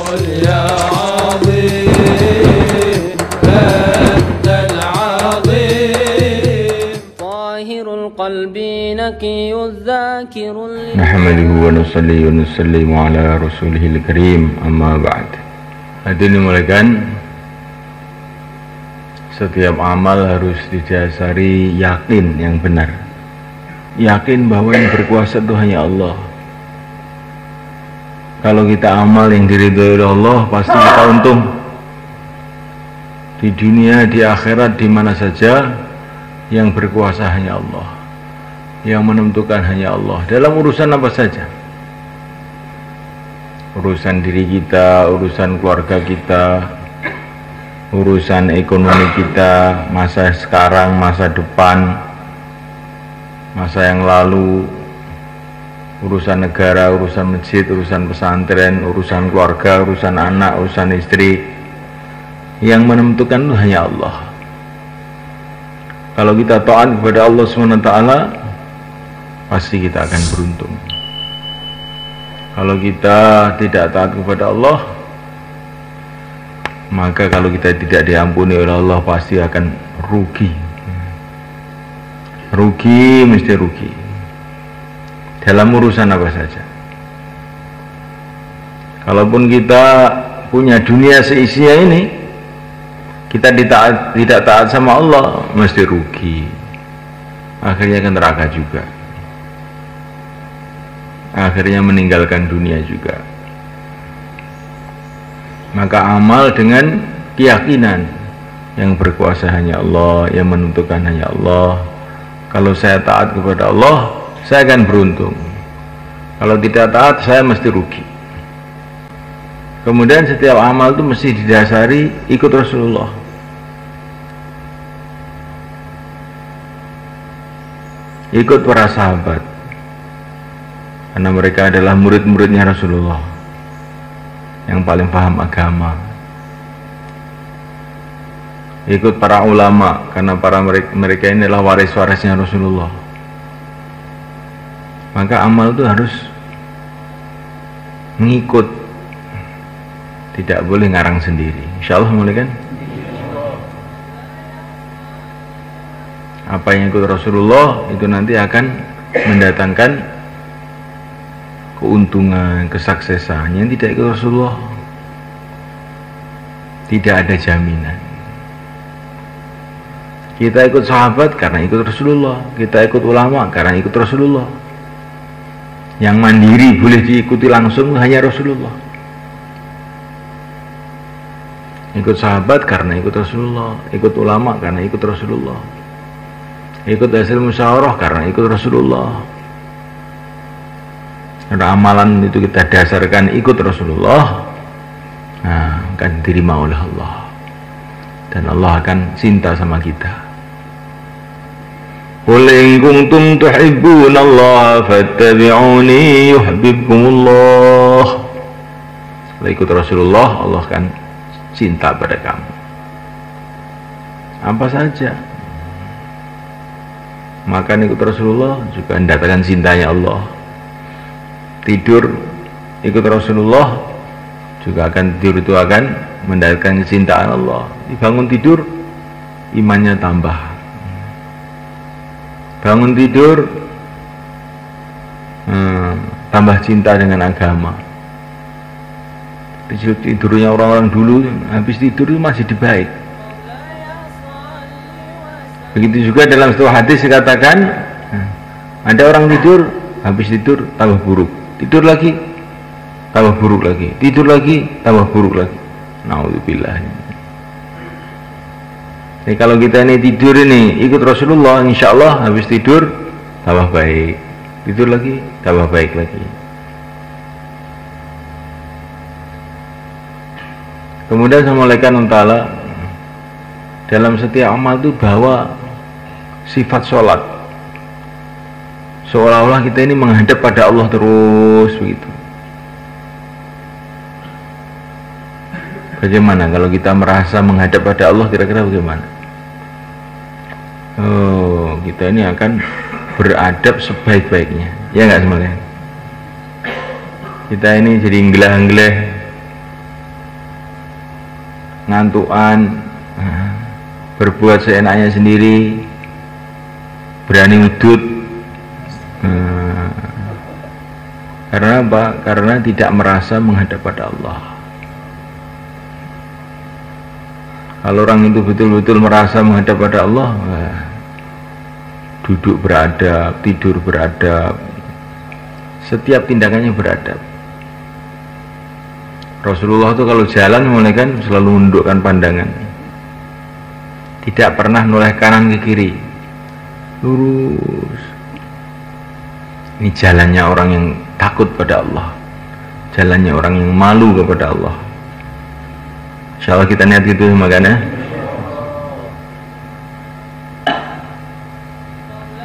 قل يا عظيم أنت العظيم طاهر القلب نقي الذاكر نحمده ونصلي ونسلم على rasulihil karim amma ba'd. Hadirin dimulakan, setiap amal harus didasari yakin yang benar, yakin bahwa yang berkuasa itu hanya Allah. Kalau kita amal yang diridhoi oleh Allah, pasti kita untung di dunia, di akhirat, di mana saja. Yang berkuasa hanya Allah, yang menentukan hanya Allah dalam urusan apa saja, urusan diri kita, urusan keluarga kita, urusan ekonomi kita, masa sekarang, masa depan, masa yang lalu, urusan negara, urusan masjid, urusan pesantren, urusan keluarga, urusan anak, urusan istri. Yang menentukan itu hanya Allah. Kalau kita taat kepada Allah SWT, pasti kita akan beruntung. Kalau kita tidak taat kepada Allah, maka kalau kita tidak diampuni oleh Allah, pasti akan rugi. Rugi, mesti rugi dalam urusan apa saja. Kalaupun kita punya dunia seisinya ini, kita tidak taat sama Allah, mesti rugi. Akhirnya ke neraka juga, akhirnya meninggalkan dunia juga. Maka amal dengan keyakinan yang berkuasa hanya Allah, yang menentukan hanya Allah. Kalau saya taat kepada Allah, saya akan beruntung. Kalau tidak taat, saya mesti rugi. Kemudian setiap amal itu mesti didasari ikut Rasulullah. Ikut para sahabat, karena mereka adalah murid-muridnya Rasulullah yang paling paham agama. Ikut para ulama, karena mereka ini adalah waris-warisnya Rasulullah. Maka amal itu harus mengikut, tidak boleh ngarang sendiri. Insyaallah mulai kan? Apa yang ikut Rasulullah itu nanti akan mendatangkan keuntungan, kesuksesan. Yang tidak ikut Rasulullah tidak ada jaminan. Kita ikut sahabat karena ikut Rasulullah, kita ikut ulama karena ikut Rasulullah. Yang mandiri boleh diikuti langsung hanya Rasulullah. Ikut sahabat karena ikut Rasulullah, ikut ulama karena ikut Rasulullah, ikut hasil musyawarah karena ikut Rasulullah. Karena amalan itu kita dasarkan ikut Rasulullah, nah, akan diterima oleh Allah, dan Allah akan cinta sama kita. Qul in kuntum tuhibbunallaha fattabi'uni yuhibbukumullah. Kalau ikut Rasulullah, Allah akan cinta pada kamu. Apa saja. Makan ikut Rasulullah juga mendatangkan cintanya Allah. Tidur ikut Rasulullah juga tidur itu akan mendatangkan kecintaan Allah. Bangun tidur, imannya tambah. Bangun tidur, tambah cinta dengan agama. Tidurnya orang-orang dulu, habis tidur itu masih dibaik. Begitu juga dalam satu hadis dikatakan, ada orang tidur, habis tidur tambah buruk, tidur lagi tambah buruk lagi, tidur lagi tambah buruk lagi. Naudzubillah. Jadi kalau kita ini tidur ini ikut Rasulullah, insya Allah habis tidur tambah baik, tidur lagi tambah baik lagi. Kemudian sama Allah Ta'ala dalam setiap amal itu bawa sifat sholat, seolah-olah kita ini menghadap pada Allah terus begitu. Bagaimana kalau kita merasa menghadap pada Allah, kira-kira bagaimana? Oh, kita ini akan beradab sebaik-baiknya, ya nggak semuanya? Kita ini jadi ngelah-ngelah ngantukan, berbuat seenaknya sendiri, berani udut. Karena apa? Karena tidak merasa menghadap pada Allah. Kalau orang itu betul-betul merasa menghadap pada Allah, duduk beradab, tidur beradab, setiap tindakannya beradab. Rasulullah itu kalau jalan mulai kan selalu menundukkan pandangan, tidak pernah noleh kanan ke kiri, lurus. Ini jalannya orang yang takut pada Allah, jalannya orang yang malu kepada Allah. Insya Allah kita niat gitu makanya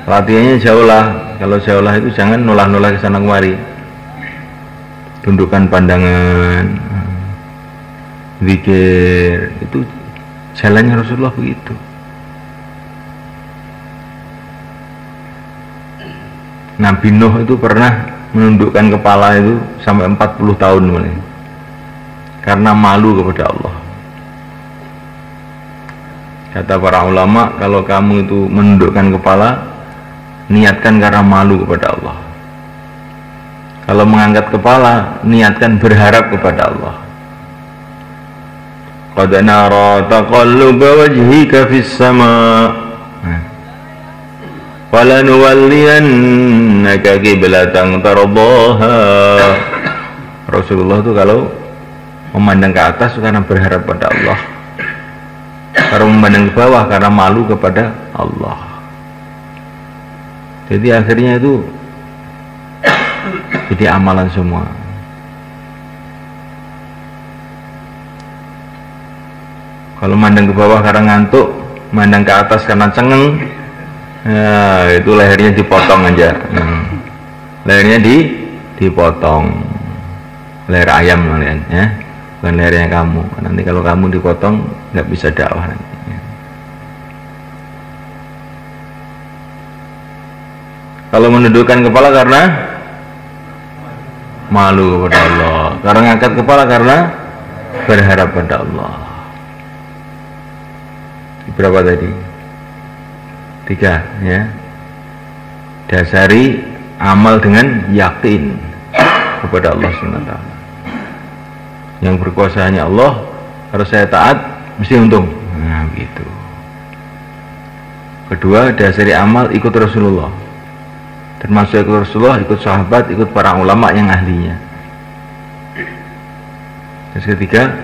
latihannya jauh lah. Kalau jauh lah itu jangan nolah-nolah ke sana kemari, tundukkan pandangan, zikir. Itu jalannya Rasulullah begitu. Nabi Nuh itu pernah menundukkan kepala itu sampai 40 tahun mulai, karena malu kepada Allah. Kata para ulama, kalau kamu itu menundukkan kepala, niatkan karena malu kepada Allah. Kalau mengangkat kepala, niatkan berharap kepada Allah. Qad nara taqalluba wajhika fis sama' falanuwalliyannaka qiblatan tardaha. Rasulullah itu kalau memandang ke atas karena berharap pada Allah, kalau memandang ke bawah karena malu kepada Allah. Jadi akhirnya itu jadi amalan semua. Kalau mandang ke bawah karena ngantuk, mandang ke atas karena cengeng, ya, itu lehernya dipotong aja. Lehernya dipotong, leher ayam kalian, ya, bukan lehernya kamu. Nanti kalau kamu dipotong nggak bisa dakwah nanti. Kalau menundukkan kepala karena malu kepada Allah, karena ngangkat kepala karena berharap pada Allah. Berapa tadi? 3, ya. Dasari amal dengan yakin kepada Allah SWT. Yang berkuasa hanya Allah. Kalau saya taat mesti untung. Nah, begitu. Kedua, dasari amal ikut Rasulullah. Termasuk ikut Rasulullah, ikut sahabat, ikut para ulama yang ahlinya. Terus ketiga,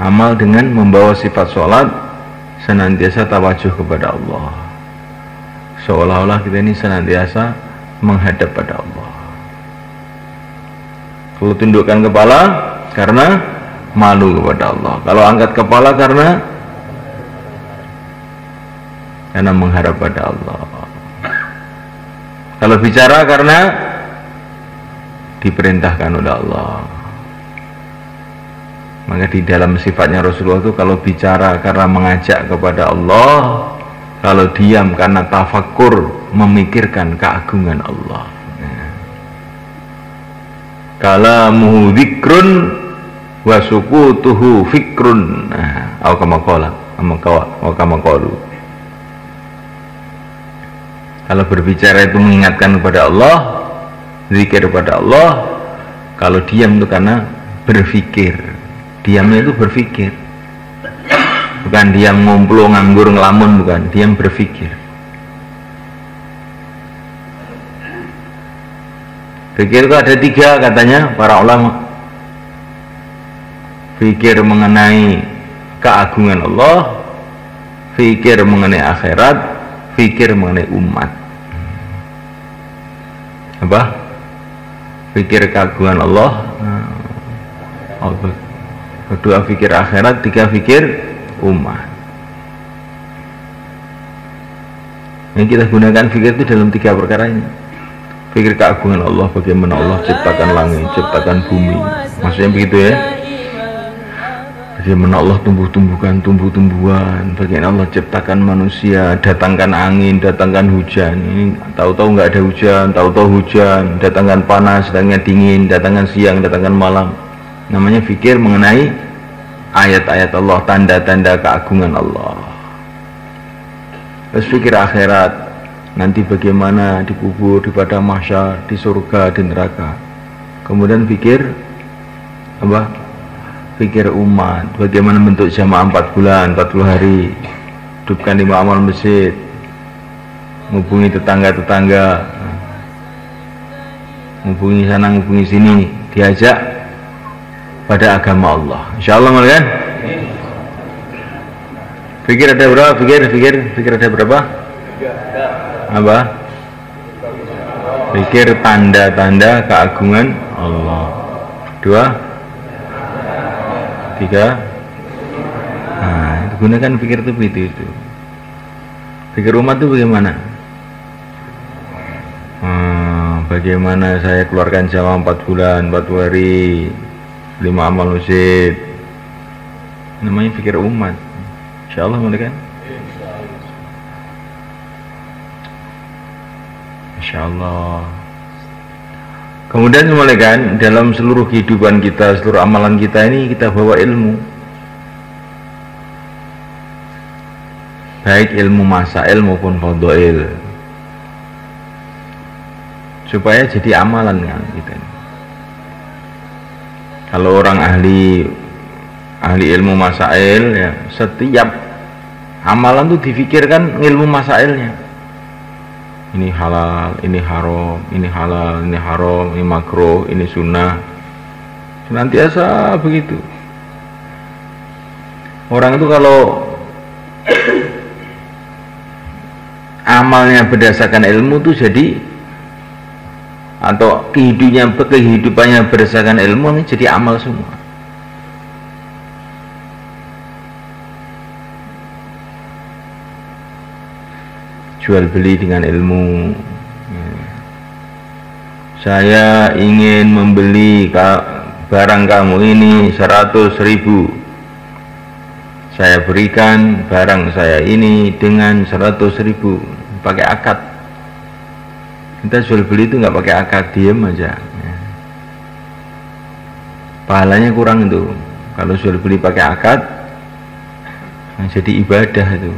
amal dengan membawa sifat sholat, senantiasa tawajuh kepada Allah, seolah-olah kita ini senantiasa menghadap pada Allah. Kalau tundukkan kepala karena malu kepada Allah, kalau angkat kepala karena mengharap pada Allah. Kalau bicara karena diperintahkan oleh Allah. Maka di dalam sifatnya Rasulullah itu kalau bicara karena mengajak kepada Allah, kalau diam karena tafakkur memikirkan keagungan Allah. Kalamuhu dzikrun wa sukutuhu fikrun. Atau kama qala, kama qalu. Kalau berbicara itu mengingatkan kepada Allah, zikir kepada Allah. Kalau diam itu karena berpikir. Diamnya itu berpikir, bukan diam ngumpul nganggur ngelamun, bukan, diam berpikir. Pikir itu ada 3 katanya para ulama. Pikir mengenai keagungan Allah, pikir mengenai akhirat, pikir mengenai umat. Apa? Pikir keagungan Allah, kedua fikir akhirat, 3 fikir umat. Yang kita gunakan fikir itu dalam 3 perkara ini. Fikir keagungan Allah, bagaimana Allah ciptakan langit, ciptakan bumi, maksudnya begitu ya. Bagaimana Allah tumbuh-tumbuhan, bagaimana Allah ciptakan manusia, datangkan angin, datangkan hujan. Ini tahu-tahu nggak ada hujan, tahu-tahu hujan, datangkan panas, datangkan dingin, datangkan siang, datangkan malam. Namanya fikir mengenai ayat-ayat Allah, tanda-tanda keagungan Allah. Terus pikir akhirat, nanti bagaimana di kubur, di padang mahsyar, di surga, di neraka. Kemudian pikir apa? Pikir umat, bagaimana bentuk jamaah 4 bulan, 40 hari, hidupkan 5 amal masjid, menghubungi tetangga-tetangga, menghubungi sana, menghubungi sini, diajak pada agama Allah. Insyaallah kan? Pikir ada berapa? Pikir ada berapa? Apa? Pikir tanda-tanda keagungan Allah. 2, 3. Nah, itu gunakan pikir itu begitu itu. Pikir umat itu bagaimana? Bagaimana saya keluarkan jamaah 4 bulan, 40 hari, 5 amal masjid. Namanya pikir umat. Insyaallah kan? Insyaallah. Kemudian kan dalam seluruh kehidupan kita, seluruh amalan kita ini kita bawa ilmu. Baik ilmu masail maupun fadhail. Supaya jadi amalan kan kita. Kalau orang ahli ilmu masail ya, setiap amalan itu difikirkan ilmu masailnya. Ini halal, ini haram, ini halal, ini haram, ini makruh, ini sunnah. Senantiasa begitu. Orang itu kalau amalnya berdasarkan ilmu itu jadi, atau kehidupannya berdasarkan ilmu ini jadi amal semua. Jual beli dengan ilmu. Saya ingin membeli barang kamu ini 100.000. Saya berikan barang saya ini dengan 100.000 pakai akad. Kita jual beli itu nggak pakai akad, diem aja. Pahalanya kurang itu. Kalau jual beli pakai akad, jadi ibadah itu,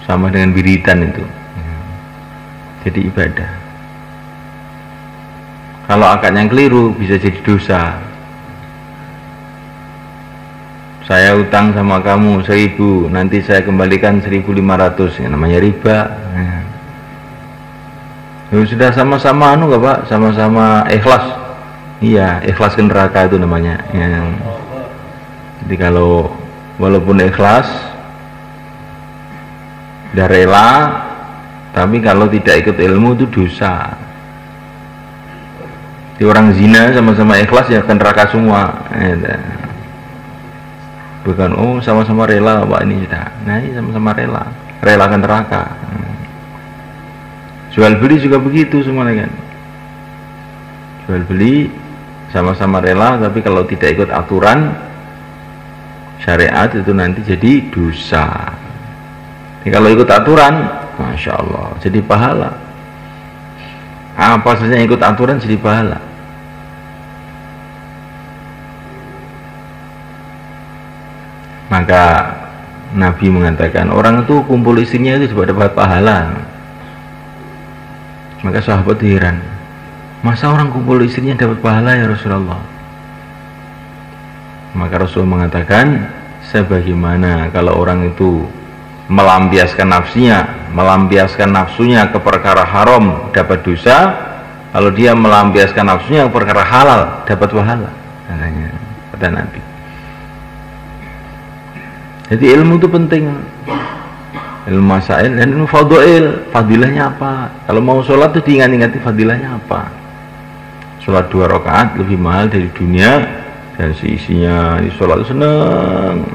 sama dengan wiridan itu. Jadi ibadah. Kalau akadnya keliru bisa jadi dosa. Saya utang sama kamu 1.000, nanti saya kembalikan 1.500, ya, namanya riba. Sudah sama-sama nggak Pak? Sama-sama ikhlas. Iya, ikhlas ke neraka itu namanya. Ya. Jadi kalau walaupun ikhlas, udah rela, tapi kalau tidak ikut ilmu itu dosa. Di orang zina sama-sama ikhlas ya ke neraka semua. Bukan oh sama-sama rela Pak ini sudah. Nah ini sama-sama rela ke neraka. Jual beli juga begitu semuanya kan. Jual beli sama-sama rela, tapi kalau tidak ikut aturan syariat itu nanti jadi dosa. Jadi kalau ikut aturan, masya Allah, jadi pahala. Apa saja yang ikut aturan jadi pahala. Maka Nabi mengatakan orang itu kumpul istrinya itu juga dapat pahala. Maka sahabat heran, masa orang kumpul istrinya dapat pahala ya Rasulullah? Maka Rasul mengatakan, sebagaimana kalau orang itu melampiaskan nafsunya ke perkara haram dapat dosa, kalau dia melampiaskan nafsunya ke perkara halal dapat pahala, katanya, kata Nabi. Jadi ilmu itu penting, ilmu masail dan ilmu fadhail. Fadilahnya apa? Kalau mau sholat itu diingat-ingati fadilahnya apa. Sholat 2 rakaat lebih mahal dari dunia dan seisinya. Di sholat itu senang.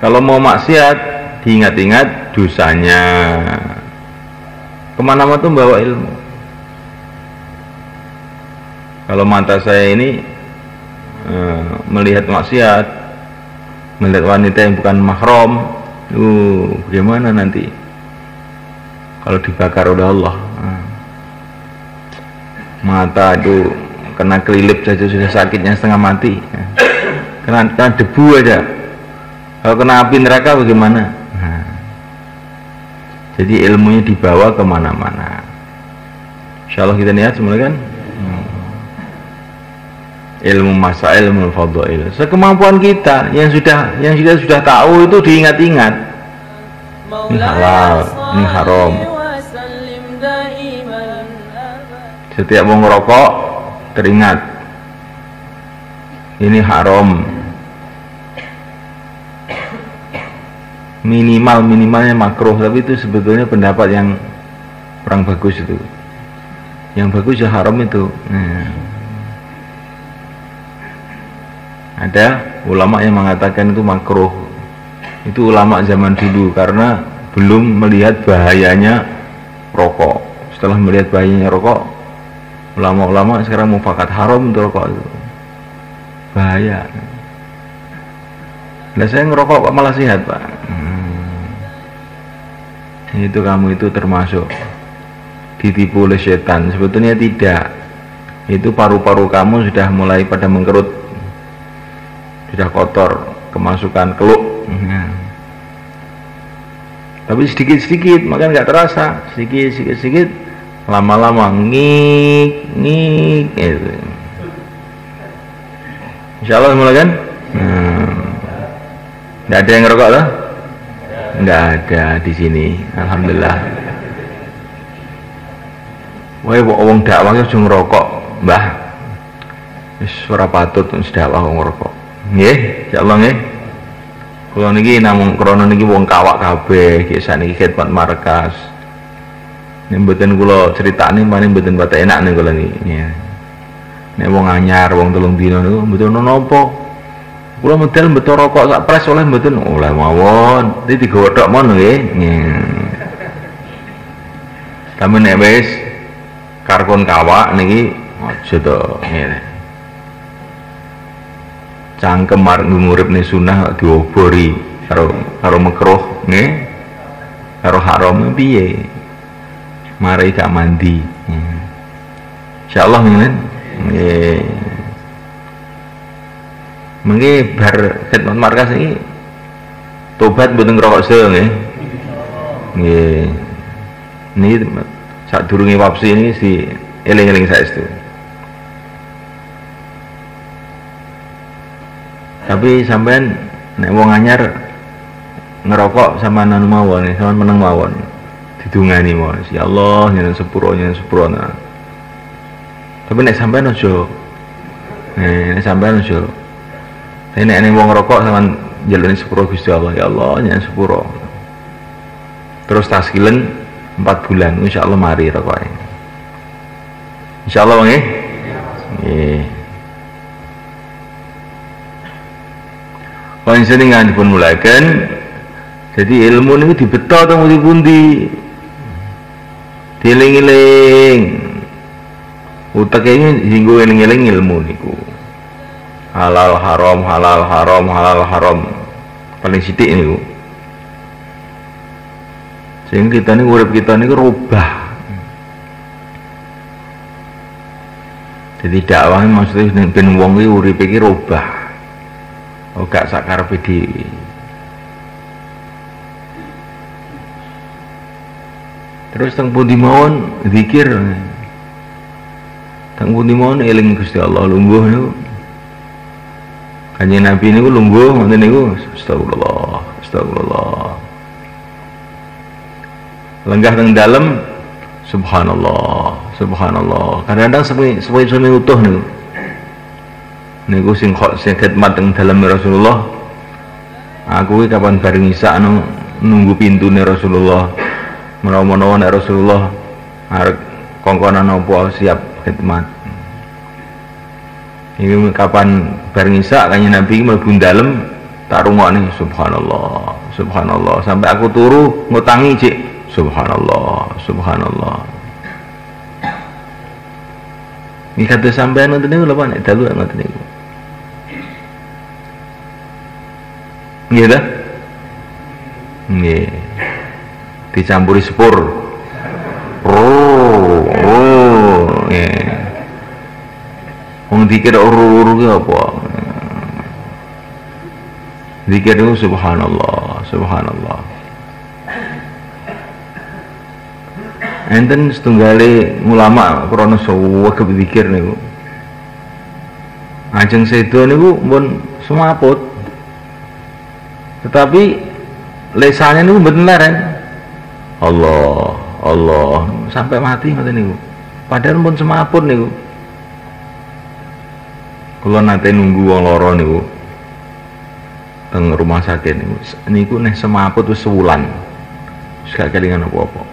Kalau mau maksiat diingat-ingat dosanya. Kemana-mana tuh bawa ilmu. Kalau mata saya ini melihat maksiat, melihat wanita yang bukan mahram, bagaimana nanti kalau dibakar oleh Allah? Mata itu kena kelilip saja sudah sakitnya setengah mati. Kena debu aja. Kalau kena api neraka bagaimana? Nah, jadi ilmunya dibawa kemana-mana. Insya Allah kita niat semula kan. Ilmu masail, ilmu fadhail, sekemampuan kita yang kita sudah tahu itu diingat-ingat. Ini halal, ini haram. Setiap mau ngerokok teringat ini haram. Minimalnya makruh, tapi itu sebetulnya pendapat yang kurang bagus itu. Yang bagus ya haram itu. Ada ulama yang mengatakan itu makruh. Itu ulama zaman dulu karena belum melihat bahayanya rokok. Setelah melihat bahayanya rokok, ulama-ulama sekarang mufakat haram untuk rokok itu. Bahaya. Nah, saya ngerokok kok malah sehat, Pak. Itu kamu itu termasuk ditipu oleh setan. Sebetulnya tidak. Itu paru-paru kamu sudah mulai pada mengkerut, sudah kotor, kemasukan keluk. Tapi sedikit-sedikit, makanya nggak terasa. Sedikit, lama-lama ngik gitu. Insya Allah mulai kan? Nggak ada yang ngerokok lah? Nggak ada di sini, alhamdulillah. Wah, wong dakwah itu ngerokok, Mbah. Suara patut dakwah wong ngerokok. Nggih, insyaallah nggih. Kula niki namung krana niki wong kawak kabeh, iki saniki khidmat markas. Nek mboten kula critani paling mboten patek enak nek kula niki. Nek wong anyar, wong 3 dina niku mboten ono napa. Kula medal mbeto rokok sak pres oleh mboten oleh mawon. Iki digawa tok mon nggih. Kami nek wis karkon kawak niki aja to ngene. Cangkem marang nguripne sunah diobori karo makruh nggih, karo haram piye? Mari gak mandi. Insyaallah ngene. Nggih. Mengki bar khidmat markas iki tobat mboten ngerokok se nggih. Nggih. Niki sadurunge wapsi ini si eling-eling saestu. Tapi sampean nek wong anyar ngerokok sama nanu mawon, sama meneng mawon. Didungani mawon. Ya Allah, nyen sepuro. Tapi nek sampean aja. Nek sampean aja. Tapi nek wong ngerokok sama jalune sepuro Gusti Allah, ya Allah nyen sepuro. Terus taskilen 4 bulan, insyaallah mari rokoke. Insyaallah nggih. Nggih. Panjenengan dipun mulaken, jadi ilmu ini dibeto teng pundi-pundi, dieling-eling, utek ini hingga eling-eling ilmu niku, halal haram, paling sithik niku. Sehingga kita ini urip kita ini rubah. Jadi dakwah maksudnya ben wong iki uripe iki rubah. Oh gak sakarepe dhewe. Terus teng pundi mawon zikir. Teng pundi mawon eling Gusti Allah lungguh niku. Kanjeng Nabi niku lungguh ngoten niku astagfirullah. Lenggah teng dalem subhanallah. Kadang-kadang sesuai utuh niku. Niku sing khidmat teng dalem Rasulullah. Aku iki kapan bareng isa nunggu pintune Rasulullah. Menawa-menawa nek Rasulullah arep kongkonan apa siap khidmat. Iki kapan bareng isa kanjeng Nabi mlebu dalem tak rungokne subhanallah sampai aku turu ngutangi cik subhanallah. Iki kata sampean ngoten niku lho Pak nek dalu ngoten niku. Nggih ta? Nggih. Dicampuri sepur. Nggih. Wong zikir uru-uru ki apa? Zikir itu subhanallah, subhanallah. Enten setunggale ulama krana suwe zikir niku. Ajeng sedo niku pun semaput. Tetapi lesannya niku mboten leren. Allah, Allah sampai mati ngoten niku. Padahal pun semaput niku. Kula nate nunggu wong loro niku teng rumah sakit niku neh semaput wis sewulan. Wis gak kelingan apa-apa.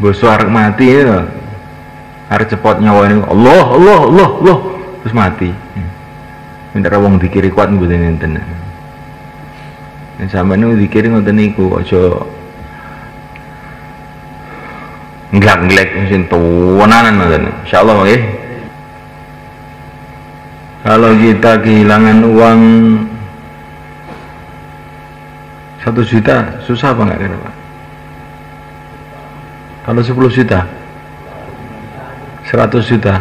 Bosok arek mati ya. Arek cepot nyawa niku Allah, Allah, Allah, Allah terus mati. Minta wong dikiri kuat mboten enten. Nek sampeyan niku dikiri ngoten niku aja nglak-nglek sing tuwanan ngoten. Insyaallah nggih. Kalau kita kehilangan uang 1 juta, susah apa enggak kira Pak? Kalau 10 juta 100 juta.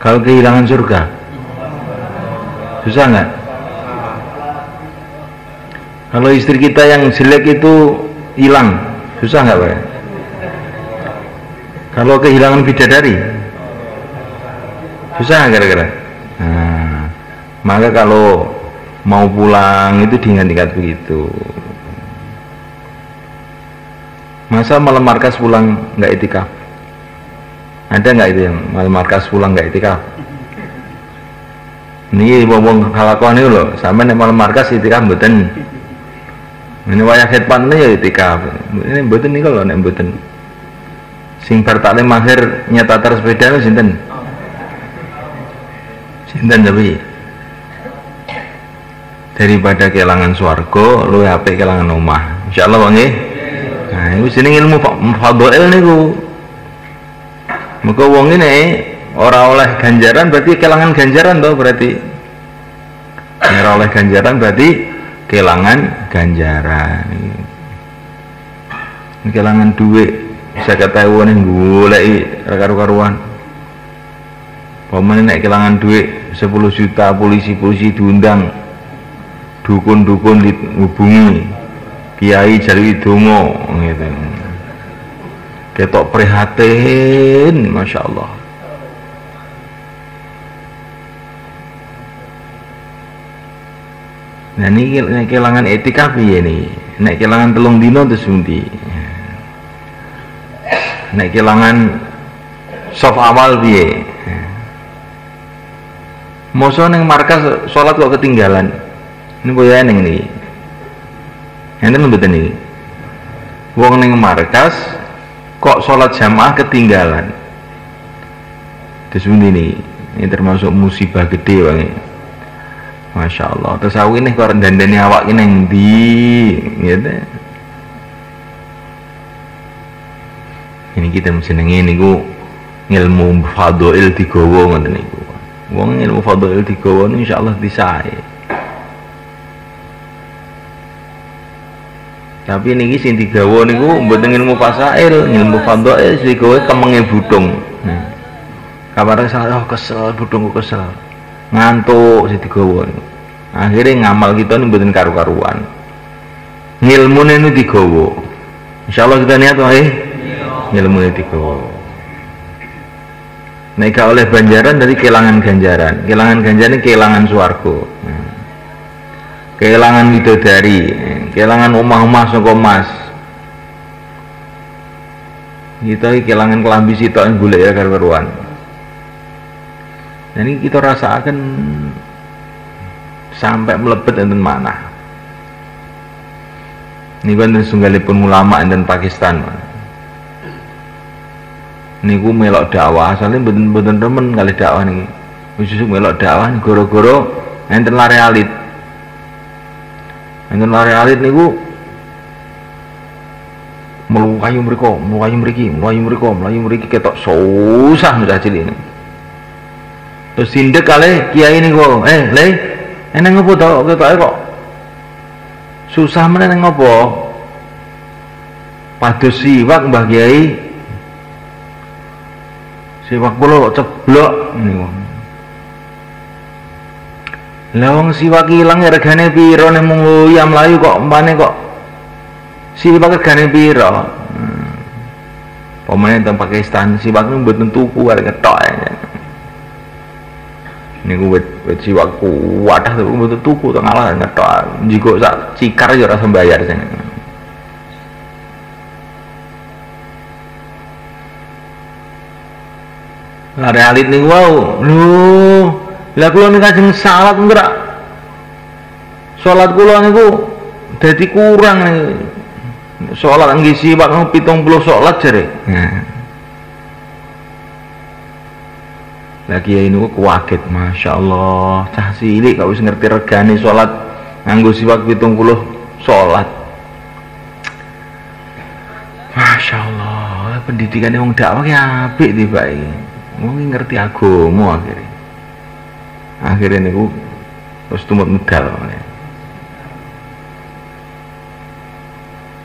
Kalau kehilangan surga susah enggak? Kalau istri kita yang jelek itu hilang, susah enggak Pak? Kalau kehilangan bidadari susah kira-kira. Nah, maka kalau mau pulang itu diingat-ingat begitu. Masa malam markas pulang nggak itikaf? Ada nggak itu yang malam markas pulang nggak itikaf? Ini ngomong kelakuan itu loh. Sampai nih malam markas itikaf mboten. Ini wayah khidmat ya itikaf. Ini mboten nih kalau nek mboten. Sing bar taklim akhir nyatatar sepeda sinten? Sinten tapi daripada kehilangan swarga luwih apik kehilangan omah. Insyaallah Bang nggih. Nah, iku jenenge ilmu fadhail niku. Muga wong ini ora oleh ganjaran berarti kehilangan ganjaran toh berarti. Ora oleh ganjaran berarti kehilangan ganjaran. Kehilangan duit bisa ketahuan yang goleki karo-karuan. Pemene nek kehilangan duit 10 juta polisi diundang, dukun-dukun dihubungi, kiai jari donga gitu. Ketok prihatin, masya Allah. Nah ini nek kehilangan etika piye nih? Nek kehilangan 3 dino terus pundi? Nek kehilangan soft awal piye? Mosok ning markas sholat kok ketinggalan. Ini boya ning niki. Enten mboten niki. Wong ning markas kok sholat jamaah ketinggalan. Terus ini termasuk musibah gede banget. Masya Allah. Terus aku ini kok dandani awak ini nang ndi gitu. Ini kita jenenge niku ilmu fadhail digawa ngoten niku. Wong ilmu fadhail digawa niku insyaallah disae. Tapi niki sing digawa niku mboten ilmu fasail, ilmu fadhail digawa kemenge budung. Kabar saya kesel, budungku kesel. Ngantuk sing digawa niku. Akhirnya ngamal kita niku mboten karu-karuan. Ngilmune niku digawa. Insyaallah kita niat wae. Ngilmune digawa. Nek gak oleh ganjaran dari kehilangan ganjaran. Kehilangan ganjaran kehilangan swarga. Kehilangan widodari, kehilangan omah-omah saka emas. Kita kehilangan kelambi sitok yang golek ya karuan. Jadi kita rasakan sampai melebet enten mana. Niku enten sunggalipun ulama enten Pakistan. Niku melok dakwah, asalnya mboten remen kali dakwah niki. Wis melok dakwah goro-goro enten lare alit. Enten lare alit niku melayu mriki ketok susah nek cilik. Terus sindek kali kiai niku, le, eneng ngopo to ketoke kok susah meneh ngopo? Pados siwak Mbah Kiai. Siwak kula ceblok niku. Lah wong siwak ilang regane pira nek mung uyam layu kok umpane kok siwak regane pira? Pemene teng Pakistan siwak niku mboten tuku arek ketok. Niku wit siwak kuwadah mboten tuku teng alah ketok. Njiko sak cikar ya ora sembayar jenenge. Lah realit niku wau. Lho, lah kula niku kajeng salat ora. Salat kula niku dadi kurang niku. Salat nggih siwak 70 salat jare. Lah kiai niku kuwaget, masyaallah, cah cilik kok wis ngerti regane salat nganggo siwak 70 salat. Masyaallah, pendidikane wong dakwah ki apik tibake. Wong ngerti agama akhirnya niku terus tumut medal.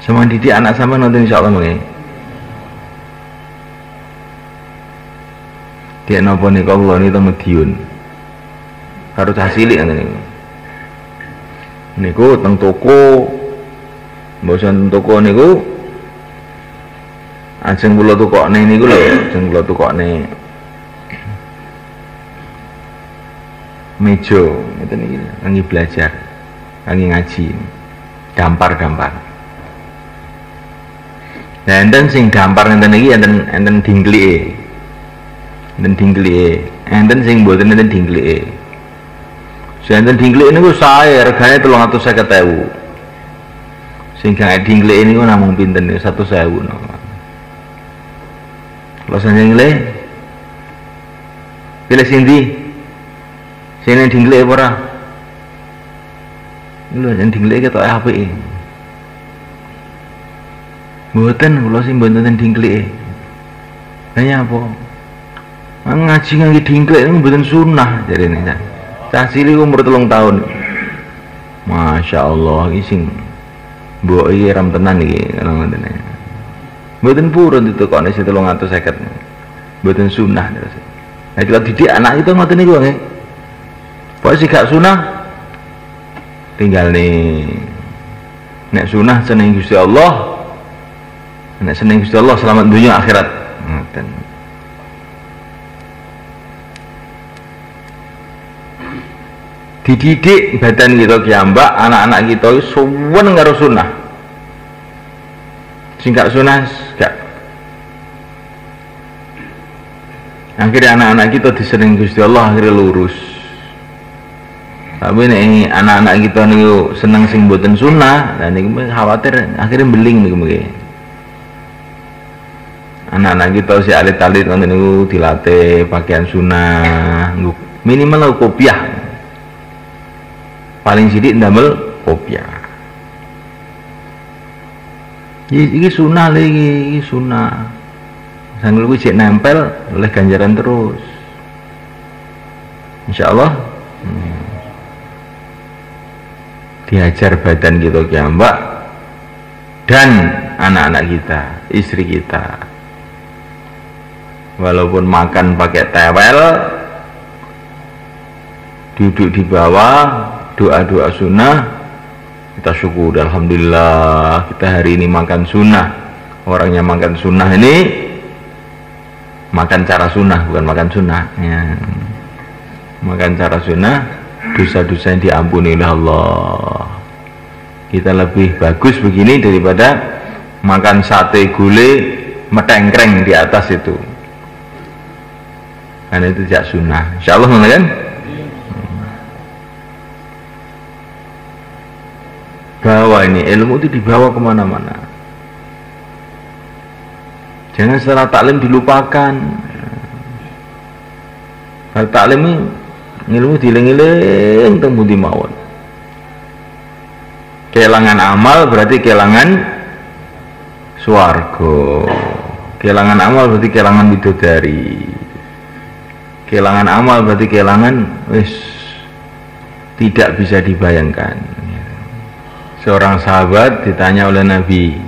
Sama didik anak sama nonton insyaallah nggih. Dia napa niku Allah niku Medion. Karo cah cilik ngoten niku. Niku teng toko. Mboten toko niku ajeng kula tukokne niku lho, ajeng kula tukokne meja ngeten iki kangge belajar, kangge ngaji. Gampar-gampar. Nah, enten sing gampar ngeten iki enten dinglike. Enten dinglike, enten sing mboten enten dinglike. Sing enten dinglike niku sae regane 350.000. Sing gak dinglike niku namung pinten niku 100.000 no. Lha sing dinglike pilih sing ndi? Sini dinglike apa ora? Lho jan dinglike ketok apike. Mboten kula sing mboten dinglike. Lah apa? Ngaji ngangge dinglike niku mboten sunah jarene. Cah cilik umur 3 tahun. Masyaallah iki sing mbok iki ram tenan iki ngoten. Mboten purun ditukokne 350. Mboten sunah terus. Nah kalau didik anak itu ngoten niku nggih. Pokoknya sih gak sunah tinggal nih nek sunah seneng Gusti Allah, nek seneng Gusti Allah selamat dunia akhirat. Ngoten. Dididik badan kita kiambak, anak-anak kita suwen karo sunah. Sing gak sunah gak. Akhirnya anak-anak kita diseneng Gusti Allah akhirnya lurus. Tapi nih anak-anak kita nih seneng sing boten sunnah, dan nih khawatir akhirnya beling nih mungkin. Anak-anak kita si alit-alit nanti nih dilatih pakaian sunnah, minimal lah kopiah. Paling sedikit ndamel kopiah. Ini sunnah lagi, ini sunnah. Sanggul gue cek nempel oleh ganjaran terus. Insya Allah. Diajar badan kita kiambak dan anak-anak kita, istri kita. Walaupun makan pakai tewel, duduk di bawah, doa-doa sunnah, kita syukur alhamdulillah kita hari ini makan sunnah. Orangnya makan sunnah ini makan cara sunnah, bukan makan sunnah ya. Makan cara sunnah, dosa-dosa yang diampuni oleh Allah. Kita lebih bagus begini daripada makan sate gulai metengkreng di atas itu, karena itu tidak sunnah. Insya Allah kan? Bawa ini ilmu itu dibawa kemana-mana. Jangan setelah taklim dilupakan. Kalau taklim ini ilmu diling-iling temu di mawon. Kehilangan amal berarti kehilangan swarga. Kehilangan amal berarti kehilangan bidadari. Kehilangan amal berarti kehilangan tidak bisa dibayangkan. Seorang sahabat ditanya oleh Nabi,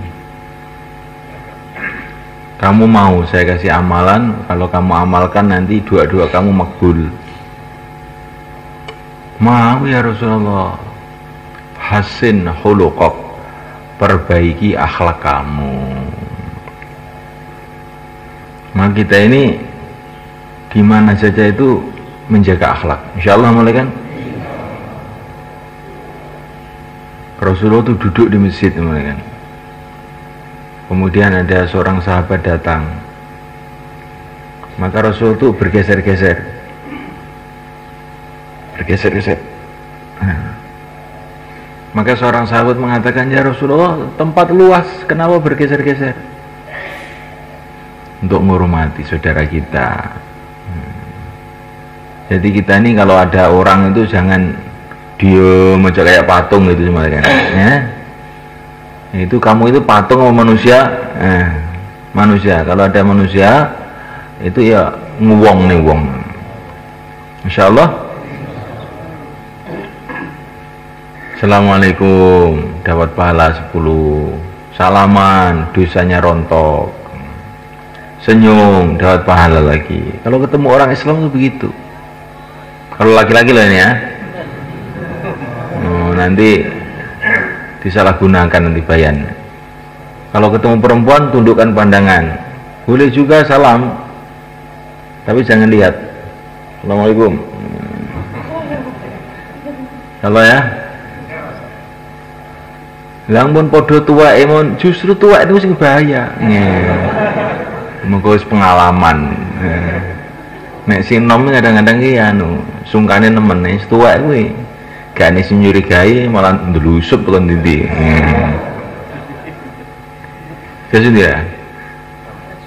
kamu mau saya kasih amalan, kalau kamu amalkan nanti doa-doa kamu makbul. Mau ya Rasulullah. Hasin khuluqak, perbaiki akhlak kamu. Maka kita ini gimana saja itu menjaga akhlak. Insyaallah mulai kan. Rasulullah itu duduk di masjid mulai kan. Kemudian ada seorang sahabat datang, maka Rasul itu bergeser-geser. Maka seorang sahabat mengatakan, ya Rasulullah, tempat luas, kenapa bergeser-geser? Untuk menghormati saudara kita. Jadi kita ini kalau ada orang itu jangan diem aja kayak patung gitu semuanya kan. Ya. Itu kamu itu patung sama manusia. Manusia, kalau ada manusia itu ya nguwong nih wong. Insyaallah. Assalamualaikum, dapat pahala 10. Salaman, dosanya rontok. Senyum, dapat pahala lagi. Kalau ketemu orang Islam itu begitu. Kalau laki-laki lah ini ya. Nanti disalahgunakan nanti bayan. Kalau ketemu perempuan tundukkan pandangan. Boleh juga salam, tapi jangan lihat. Assalamualaikum. Kalau ya. Lamun podo tua emon, justru tua itu sing bahaya. Moga pengalaman. Nek sinom kadang-kadang ki anu, sungkane nemen wis tua kuwi. Gak nih nyurigai malah ndelusup kon ndi. Jadi ya.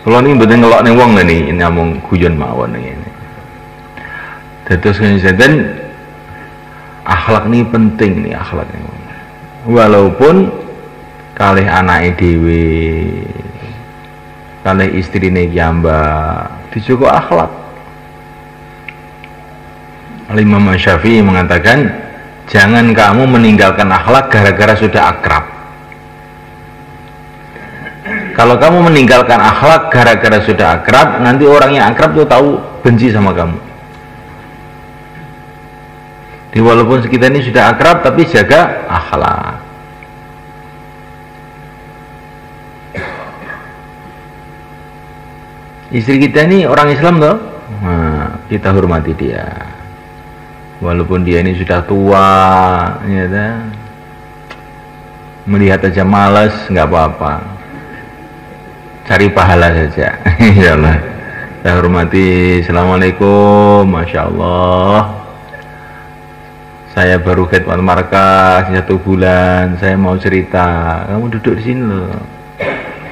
Kalau ini mboten ngelok ning wong lho ini namung guyon mawon ngene. Dados dan akhlak ini penting nih akhlak ini. Walaupun kalih anake dhewe, kalih istrine jambak, dijogo akhlak. Imam Syafi'i mengatakan, jangan kamu meninggalkan akhlak gara-gara sudah akrab. Kalau kamu meninggalkan akhlak gara-gara sudah akrab, nanti orang yang akrab tuh tahu benci sama kamu. Jadi walaupun kita ini sudah akrab, tapi jaga akhlak. Istri kita ini orang Islam toh, nah, kita hormati dia. Walaupun dia ini sudah tua, ya kan? Melihat aja malas, nggak apa-apa. Cari pahala saja, insyaallah. Saya hormati. Assalamualaikum, masya Allah. Saya baru khidmat markas 1 bulan. Saya mau cerita. Kamu duduk di sini loh,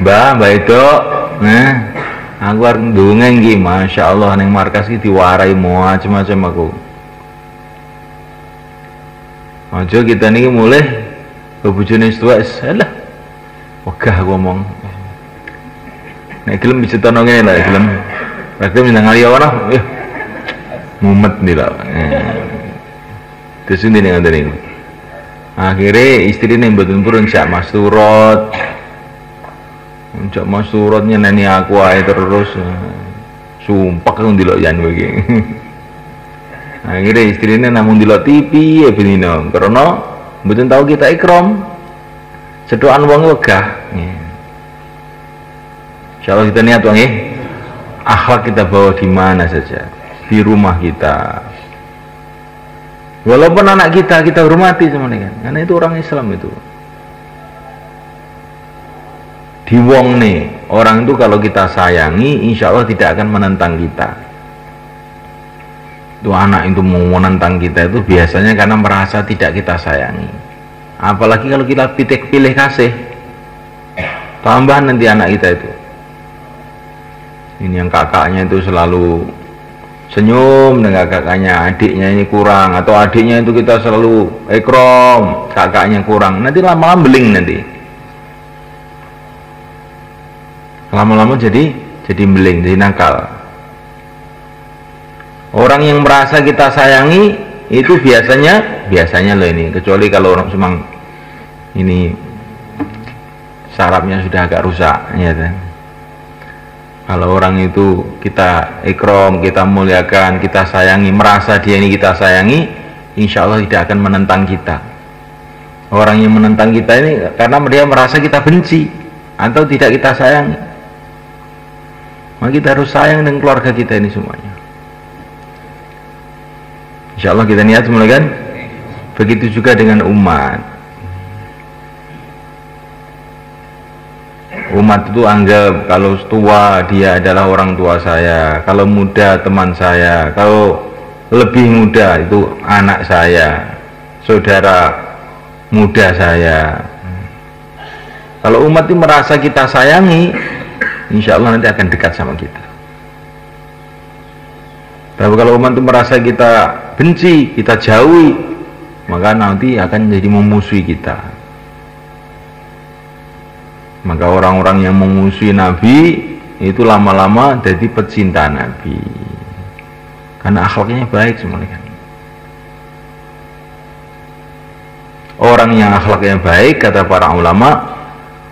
Mbak Edo. Nah, aku harus dongeng gini, masya Allah. Neng markas ini diwarai macam-macam aku. Aja kita nih mulai bebujune tua, salah. Wegah ngomong. Nek gelem bisa tono ngene lah, gelem. Rakem nang ali ora, mumet nih lah. Terus ini ngoten niku. Akhire istrine mboten purun sak Mas Turut. Njak Mas Turut nyeneni aku ae terus. Sumpah aku ndelok jan kowe iki. Akhirnya istrinya namun dilok TV ya benino, karena mboten tahu kita ikram. Sedoan wong wegah. Insyaallah kita niat wong akhlak kita bawa di mana saja, di rumah kita. Walaupun anak kita hormati semuanya kan, karena itu orang Islam itu. Di wong nih, orang itu kalau kita sayangi, insya Allah tidak akan menentang kita. Itu anak itu mau menentang kita itu biasanya karena merasa tidak kita sayangi. Apalagi kalau kita pilih kasih, tambahan nanti anak kita itu. Ini yang kakaknya itu selalu senyum dengan kakaknya, adiknya ini kurang, atau adiknya itu kita selalu ikram, kakaknya kurang, nanti lama-lama beling nanti. Lama-lama jadi beling, jadi nakal. Orang yang merasa kita sayangi itu biasanya loh ini, kecuali kalau orang semang ini sarafnya sudah agak rusak, ya kan. Kalau orang itu kita ikram, kita muliakan, kita sayangi, merasa dia ini kita sayangi, insya Allah tidak akan menentang kita. Orang yang menentang kita ini karena dia merasa kita benci atau tidak kita sayangi. Maka kita harus sayang dengan keluarga kita ini semuanya. Insya Allah kita niat mulai kan. Begitu juga dengan umat. Umat itu anggap kalau tua dia adalah orang tua saya, kalau muda teman saya, kalau lebih muda itu anak saya, saudara muda saya. Kalau umat itu merasa kita sayangi, insya Allah nanti akan dekat sama kita. Tapi kalau umat itu merasa kita benci, kita jauhi, maka nanti akan jadi memusuhi kita. Maka orang-orang yang memusuhi Nabi itu lama-lama jadi pecinta Nabi, karena akhlaknya baik semuanya kan. Orang yang akhlaknya baik, kata para ulama,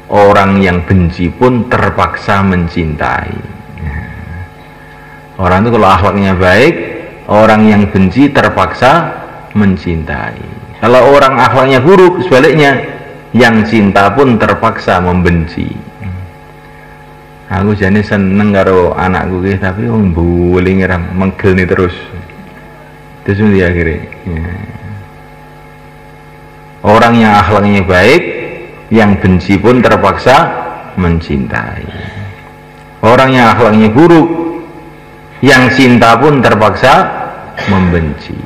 orang yang benci pun terpaksa mencintai. Orang itu kalau akhlaknya baik, orang yang benci terpaksa mencintai. Kalau orang akhlaknya buruk, sebaliknya, yang cinta pun terpaksa membenci. Aku jane seneng karo anakku ki, tapi wong buling menggel terus. Terus akhirnya ya. Orang yang akhlaknya baik, yang benci pun terpaksa mencintai. Orang yang akhlaknya buruk, yang cinta pun terpaksa membenci.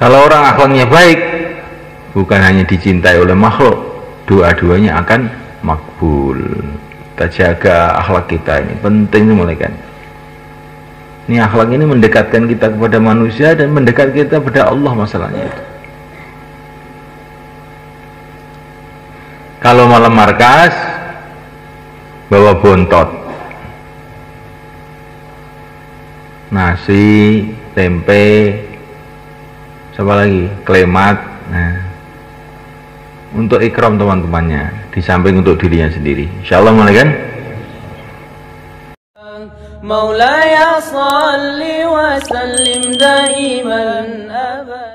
Kalau orang akhlaknya baik, bukan hanya dicintai oleh makhluk, doa-doanya akan makbul. Kita jaga akhlak kita ini, penting mulai kan. Ini akhlak ini mendekatkan kita kepada manusia dan mendekat kita kepada Allah masalahnya itu. Kalau malam markas, bawa bontot, nasi, tempe, apa lagi, klemat. Nah, untuk ikram teman-temannya, di samping untuk dirinya sendiri. Insyaallah mulai kan. Maulaya salli wa sallim daiman abad.